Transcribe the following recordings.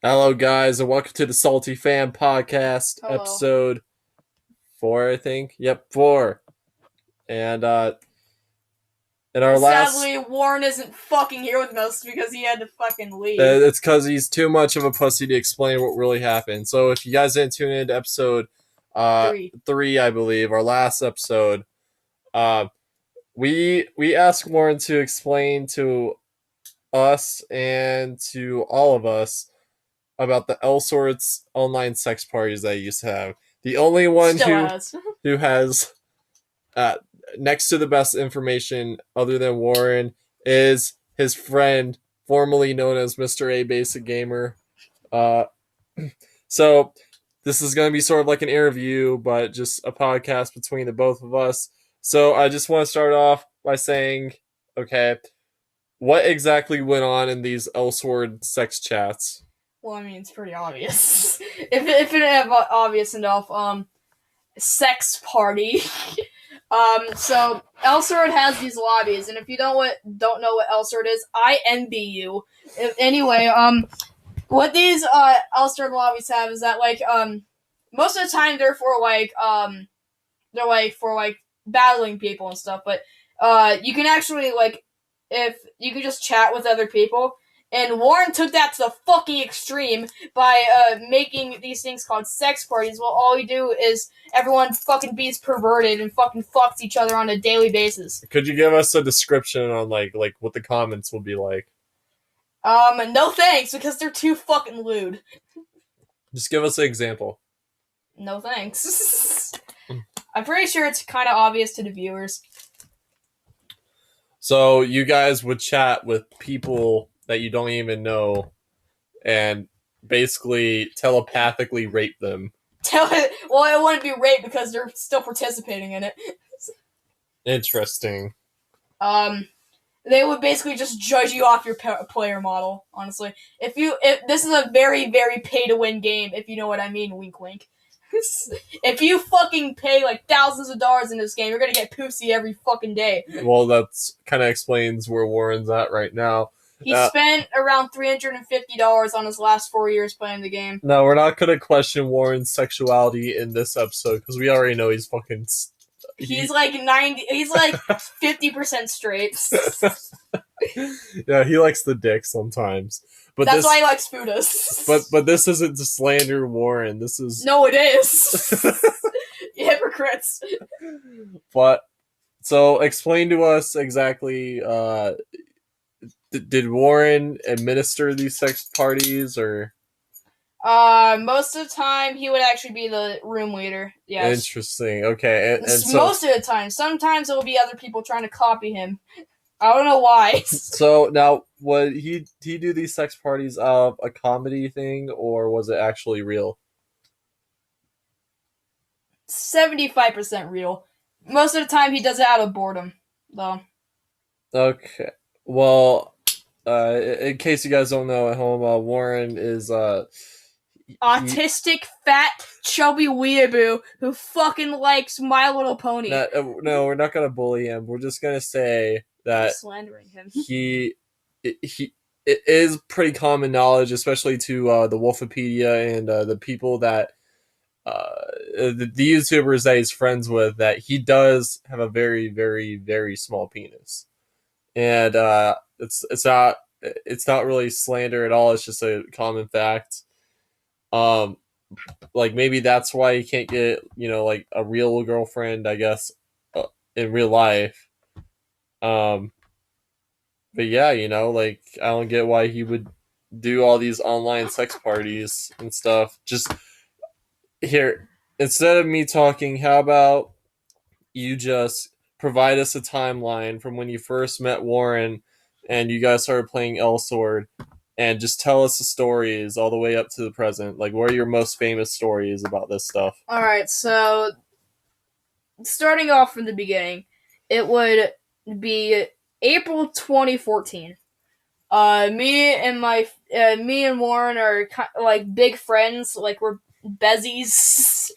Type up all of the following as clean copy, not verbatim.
Hello, guys, and welcome to the Salty Fan Podcast, Hello. episode 4, I think. Yep, 4. And in our last, Sadly, Warren isn't fucking here with us because he had to fucking leave. it's because he's too much of a pussy to explain what really happened. So if you guys didn't tune in to episode 3. 3, I believe, our last episode, uh, we asked Warren to explain to us and to all of us about the L Sorts online sex parties that he used to have. The only one Still who has. who has uh, next to the best information other than Warren is his friend, formerly known as Mr. A Basic Gamer. Uh, so this is going to be sort of like an interview, but just a podcast between the both of us. So I just want to start off by saying, okay, what exactly went on in these Elsword sex chats? Well, I mean, it's pretty obvious. if it ain't obvious enough, sex party. So Elsword has these lobbies, and if you don't know what Elsword is, I envy you. Anyway, what these Elsword lobbies have is that most of the time they're for battling people and stuff, but you can actually if you can just chat with other people. And Warren took that to the fucking extreme by making these things called sex parties. Well, all you do is everyone fucking beats perverted and fucking fucks each other on a daily basis. Could you give us a description on like what the comments will be like? No thanks, because they're too fucking lewd. Just give us an example. No thanks. I'm pretty sure it's kind of obvious to the viewers. So you guys would chat with people that you don't even know and basically telepathically rape them. Well, it wouldn't be rape because they're still participating in it. Interesting. They would basically just judge you off your player model, honestly. If this is a very, very pay-to-win game, if you know what I mean, wink wink. If you fucking pay like thousands of dollars in this game, you're gonna get pussy every fucking day. Well, that's kind of explains where Warren's at right now. He spent around $350 on his last 4 years playing the game. No, we're not gonna question Warren's sexuality in this episode because we already know he's fucking. He's like 90. He's like 50% straight. Yeah, he likes the dick sometimes. But that's why he likes Fudas. But this isn't to slander Warren. This is no, it is. Hypocrites. But so explain to us exactly. Did Warren administer these sex parties or? Most of the time he would actually be the room leader. Yes. Interesting. Okay, and so most of the time. Sometimes it will be other people trying to copy him. I don't know why. So now, would he do these sex parties of a comedy thing, or was it actually real? 75% real. Most of the time he does it out of boredom, though. Okay. Well, in case you guys don't know at home, Warren is autistic, fat, chubby weeaboo who fucking likes My Little Pony. No, we're not gonna bully him. We're just gonna say that slandering him. It is pretty common knowledge, especially to the Wolfopedia and the people that the YouTubers that he's friends with, that he does have a very, very, very small penis, and it's not really slander at all. It's just a common fact. Like maybe that's why he can't get like a real girlfriend, I guess, in real life. But yeah, like I don't get why he would do all these online sex parties and stuff. Just here, instead of me talking, how about you just provide us a timeline from when you first met Warren and you guys started playing Elsword, and just tell us the stories all the way up to the present. Like, what are your most famous stories about this stuff? Alright, so starting off from the beginning, it would be April 2014. Me and Warren are like big friends, like we're bezies.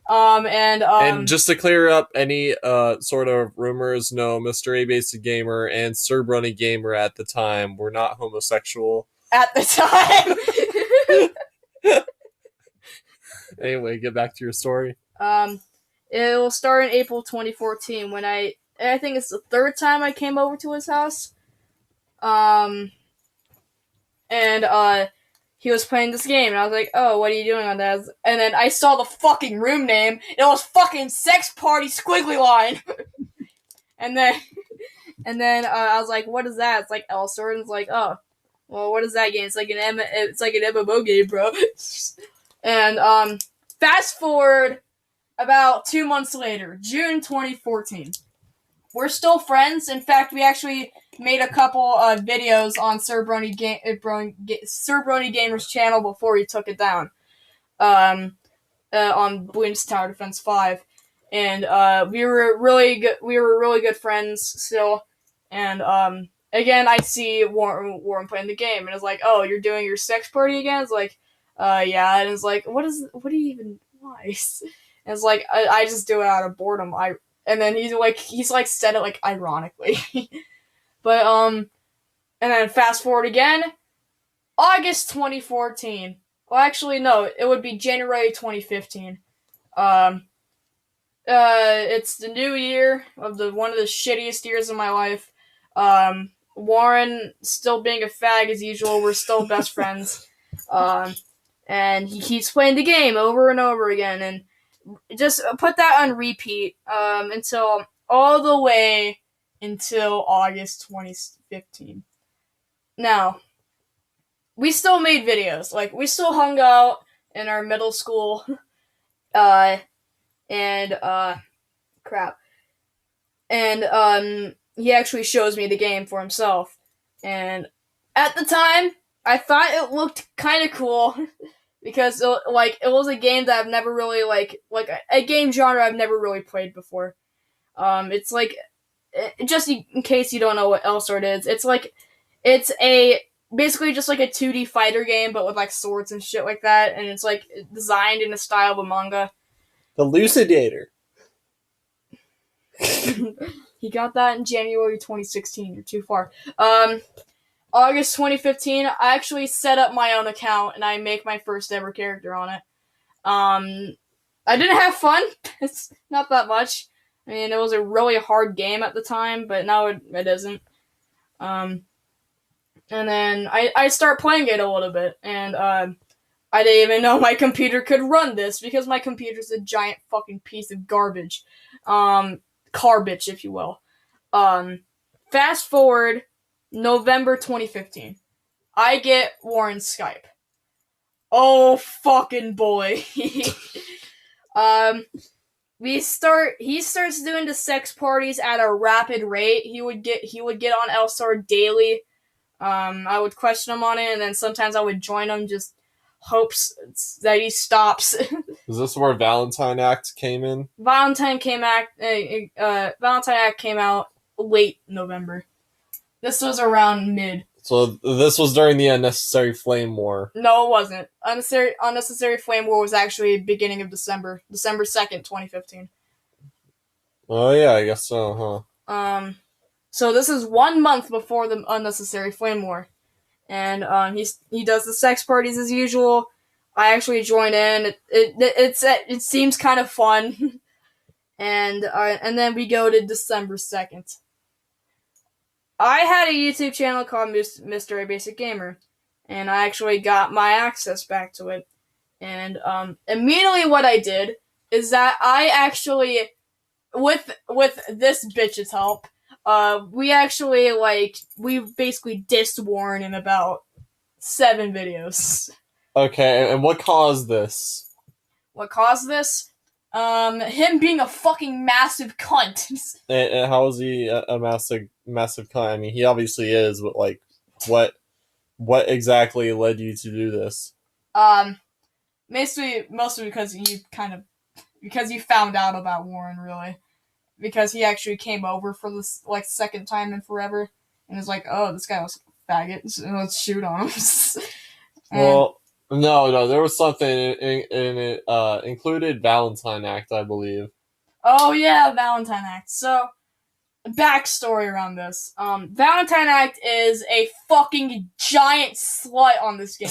And just to clear up any sort of rumors, no, Mr. A Basic Gamer and Sir Brunny Gamer at the time were not homosexual. at the time. Anyway, get back to your story. It will start in April 2014 when I think it's the third time I came over to his house. And he was playing this game, and I was like, "Oh, what are you doing on that?" And then I saw the fucking room name. It was fucking Sex Party Squiggly Line. and then I was like, "What is that?" It's like Elsword, and it's like, "Oh, well, what is that game?" It's like an MMO game, bro. And fast forward about 2 months later, June 2014. We're still friends. In fact, we actually made a couple videos on Sir Brony Gamer's channel before he took it down. On Bloons Tower Defense 5. And we were really good friends still. And again, I see Warren playing the game, and it's like, "Oh, you're doing your sex party again?" It's like, yeah. And it's like, what do you even, why? And it's like, I just do it out of boredom. And then he's like said it like ironically. But and then fast forward again, August 2014. Well, actually no, it would be January 2015. It's the new year of one of the shittiest years of my life. Warren still being a fag as usual. We're still best friends. And he keeps playing the game over and over again, and just put that on repeat until all the way until August 2015. Now, we still made videos. Like, we still hung out in our middle school. Crap. And he actually shows me the game for himself. And at the time, I thought it looked kind of cool. Because, it was a game that I've never really, a game genre I've never really played before. It's like, just in case you don't know what Elsword is, it's basically just like a 2D fighter game, but with, like, swords and shit like that, and it's, like, designed in the style of a manga. Elucidator. He got that in January 2016, you're too far. August 2015, I actually set up my own account, and I make my first ever character on it. I didn't have fun. It's not that much. I mean, it was a really hard game at the time, but now it isn't. And then I start playing it a little bit, and I didn't even know my computer could run this, because my computer's a giant fucking piece of garbage. Garbage, if you will. Fast forward November 2015. I get Warren's Skype. Oh fucking boy. He starts doing the sex parties at a rapid rate. He would get on Elsword daily. I would question him on it, and then sometimes I would join him, just hopes that he stops. Is this where Valentine Act came in? Valentine Act came out late November. This was around mid. So this was during the Unnecessary Flame War. No, it wasn't. Unnecessary Flame War was actually beginning of December 2nd, 2015. Oh yeah, I guess so, huh? So this is 1 month before the Unnecessary Flame War. And he does the sex parties as usual. I actually join in. It seems kind of fun. And then we go to December 2nd. I had a YouTube channel called Mr. A Basic Gamer, and I actually got my access back to it. And immediately what I did is that I actually, with this bitch's help, we basically dissed Warren in about 7 videos. Okay, and what caused this? What caused this? Him being a fucking massive cunt. And how is he a massive cunt? I mean, he obviously is, but like, what exactly led you to do this? Mostly because you found out about Warren, really. Because he actually came over for this, second time in forever, and was like, "Oh, this guy was a faggot, so let's shoot on him." Well, no, there was something in it. Included Valentine Act, I believe. Oh yeah, Valentine Act. So backstory around this. Valentine Act is a fucking giant slut on this game.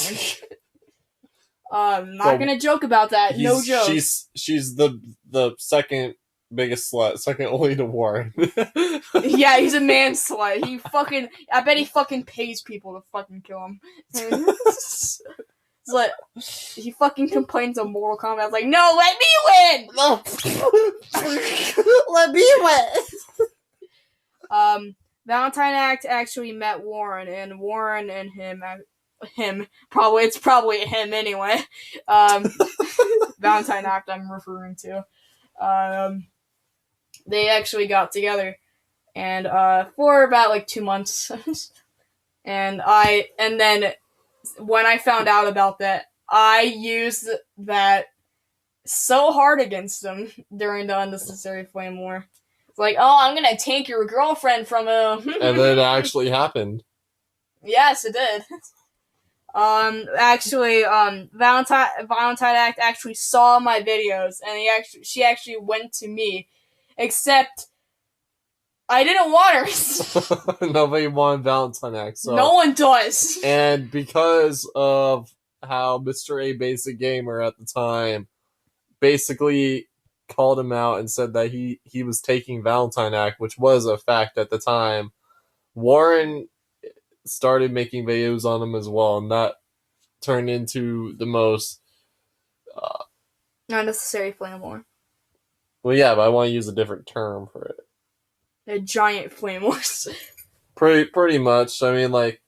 Not gonna joke about that. No joke. She's the second biggest slut, second only to Warren. Yeah, he's a man slut. I bet he fucking pays people to fucking kill him. It's like, he fucking complains of Mortal Kombat. I was like, no, let me win! No. Let me win! Valentine Act actually met Warren, and Warren and it's probably him anyway. Valentine Act I'm referring to. They actually got together, and for about like 2 months, and then when I found out about that, I used that so hard against him during the Unnecessary Flame War. It's like, oh, I'm gonna take your girlfriend from him. And then it actually happened. Yes, it did. Actually, Valentine Act actually saw my videos, and she actually went to me, except I didn't want her. Nobody wanted Valentine Act. So. No one does. And because of how Mr. A Basic Gamer at the time basically called him out and said that he was taking Valentine Act, which was a fact at the time, Warren started making videos on him as well, and that turned into the most Unnecessary Flame War. Well, yeah, but I want to use a different term for it. A giant flame wars. Pretty much. I mean, like,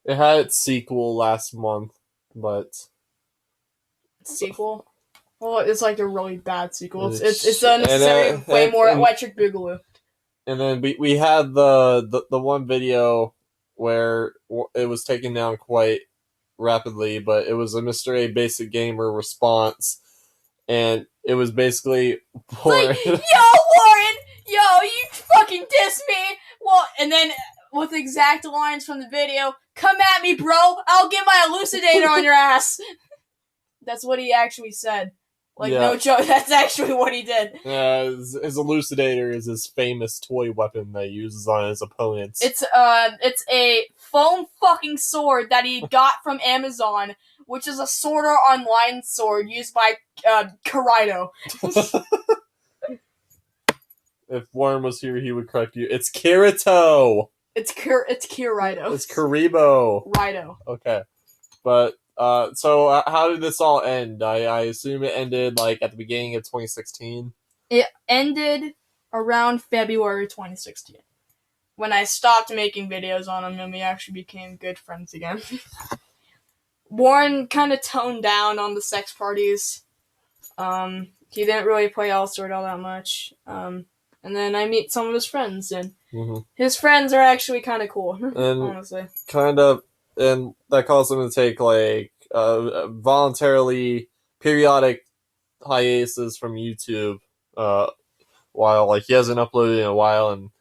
it had its sequel last month, but sequel. Well, it's like a really bad sequel. It's the Unnecessary Flame War Electric Boogaloo. And then we had the one video where it was taken down quite rapidly, but it was a Mr. A Basic Gamer response, and it was basically Warren. Like, yo, Warren! Yo, you fucking diss me! Well, and then with the exact lines from the video, come at me, bro! I'll get my elucidator on your ass! That's what he actually said. Like, yeah. No joke, that's actually what he did. His elucidator is his famous toy weapon that he uses on his opponents. It's a foam fucking sword that he got from Amazon, which is a Sword Art Online sword used by Karido. If Warren was here, he would correct you. It's Kirito! It's Kirido. It's Karibo. Rido. Okay. But, so how did this all end? I assume it ended, like, at the beginning of 2016? It ended around February 2016. When I stopped making videos on him and we actually became good friends again. Warren kind of toned down on the sex parties. He didn't really play All-Sword all that much. And then I meet some of his friends, and his friends are actually kind of cool, honestly. And that caused him to take, like, voluntarily periodic hiatuses from YouTube, while, like, he hasn't uploaded in a while, and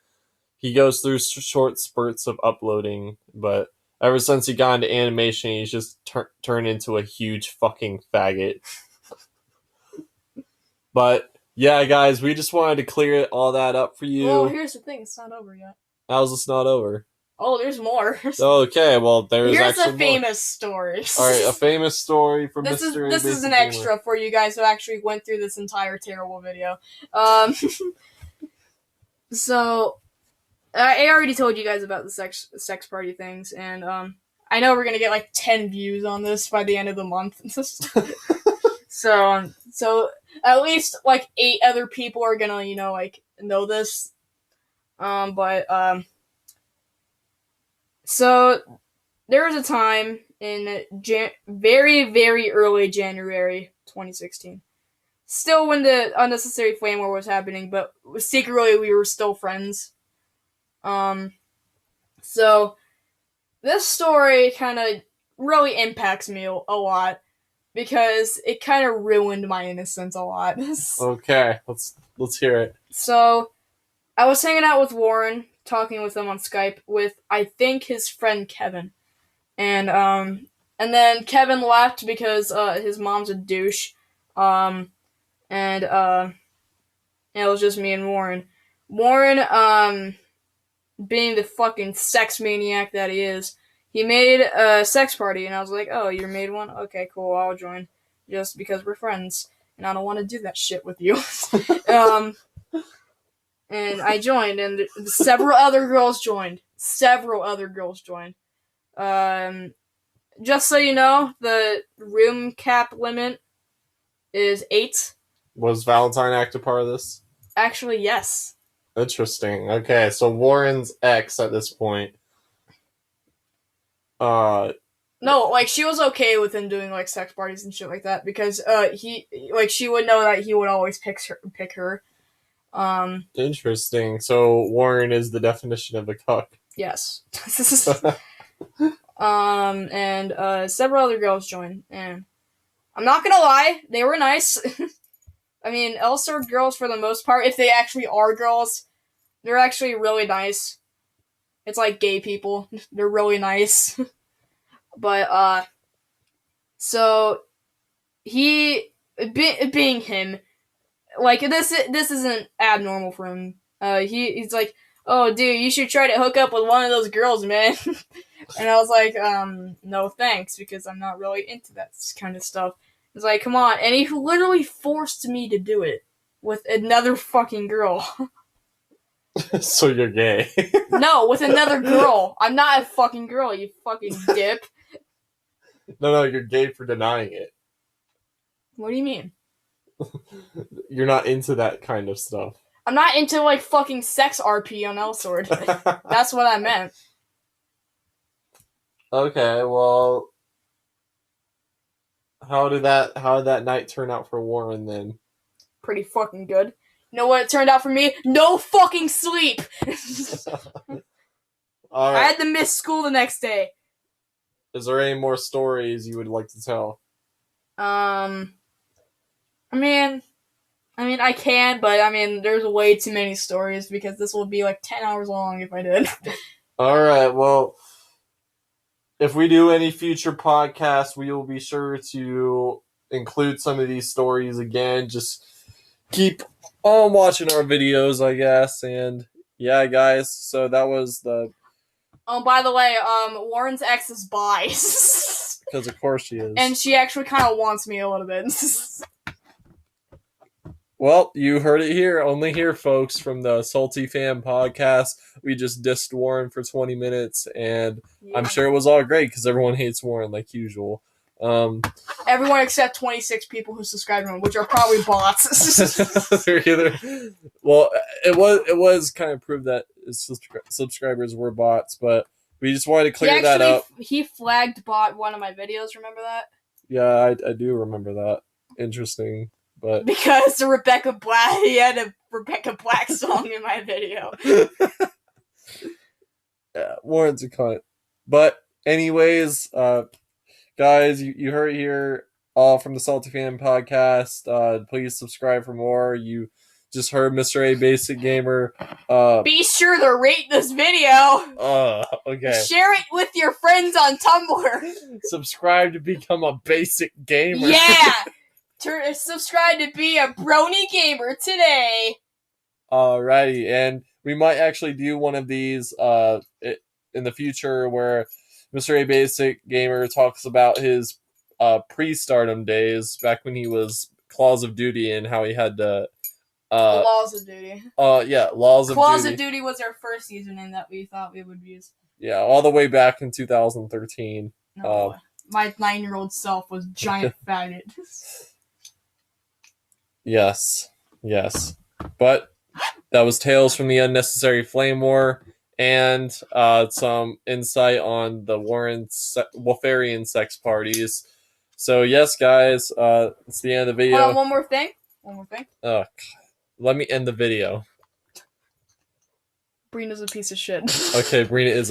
he goes through short spurts of uploading, but ever since he got into animation, he's just turned into a huge fucking faggot. But, yeah, guys, we just wanted to clear all that up for you. Well, here's the thing, it's not over yet. How's this not over? Oh, there's more. Okay, well, there's actually Here's a famous story. Alright, a famous story from Mr. A This is an extra for you guys who actually went through this entire terrible video. So, I already told you guys about the sex party things, and I know we're gonna get like 10 views on this by the end of the month. So at least like 8 other people are gonna, know this. So there was a time in very, very early January 2016. Still when the Unnecessary Flame War was happening, but secretly we were still friends. So this story kind of really impacts me a lot because it kind of ruined my innocence a lot. Okay, let's hear it. So I was hanging out with Warren, talking with him on Skype with, I think, his friend Kevin. And then Kevin left because his mom's a douche. And it was just me and Warren. Warren, being the fucking sex maniac that he is, he made a sex party, and I was like, oh, you made one? Okay, cool, I'll join. Just because we're friends, and I don't want to do that shit with you. And I joined, and several other girls joined. Just so you know, the room cap limit is 8. Was Valentine active part of this? Actually, yes. Interesting. Okay, so Warren's ex at this point. No, like, she was okay with him doing, like, sex parties and shit like that, because, she would know that he would always pick her. Interesting. So Warren is the definition of a cuck. Yes. And several other girls joined, and I'm not gonna lie, they were nice. I mean, Elsword girls, for the most part, if they actually are girls, they're actually really nice. It's like gay people. They're really nice. But, so, he, being him, like, this isn't abnormal for him. He's like, oh, dude, you should try to hook up with one of those girls, man. And I was like, no thanks, because I'm not really into that kind of stuff. He's like, come on. And he literally forced me to do it with another fucking girl. So you're gay. No, with another girl. I'm not a fucking girl, you fucking dip. No, you're gay for denying it. What do you mean? You're not into that kind of stuff. I'm not into, like, fucking sex RP on Elsword. That's what I meant. Okay, well, how did that night turn out for Warren then? Pretty fucking good. You know what it turned out for me? No fucking sleep! All I right. had to miss school the next day. Is there any more stories you would like to tell? I mean, I can, but I mean, there's way too many stories because this will be like 10 hours long if I did. Alright, well, if we do any future podcasts, we will be sure to include some of these stories again. Just keep on watching our videos, I guess. And yeah, guys, so that was the... Oh, by the way, Warren's ex is bi. Because of course she is. And she actually kind of wants me a little bit. Well, you heard it here. Only here, folks, from the Salty Fan Podcast. We just dissed Warren for 20 minutes, and yeah. I'm sure it was all great because everyone hates Warren like usual. Everyone except 26 people who subscribe to him, which are probably bots. Well, it was kind of proved that his subscribers were bots, but we just wanted to clear that up. He flagged bot one of my videos. Remember that? Yeah, I do remember that. Interesting. But because he had a Rebecca Black song in my video. Yeah, Warren's a cunt. But anyways, guys, you heard it here all from the Salty Fan Podcast. Please subscribe for more. You just heard Mr. A Basic Gamer. Be sure to rate this video. Okay. Share it with your friends on Tumblr. Subscribe to become a basic gamer. Yeah. Subscribe to be a brony gamer today. Alrighty, and we might actually do one of these in the future where Mr. A Basic Gamer talks about his pre-stardom days back when he was Claws of Duty and how he had to Laws of Duty. Yeah, Laws of Duty. Claws of Duty was our first username that we thought we would use. Yeah, all the way back in 2013. No, my 9-year-old self was giant faggot. Yes. But that was Tales from the Unnecessary Flame War and some insight on the Warren Wolfarian sex parties. So yes, guys, it's the end of the video. Hold on, one more thing. Oh, let me end the video. Brina's a piece of shit. Okay, Brina is a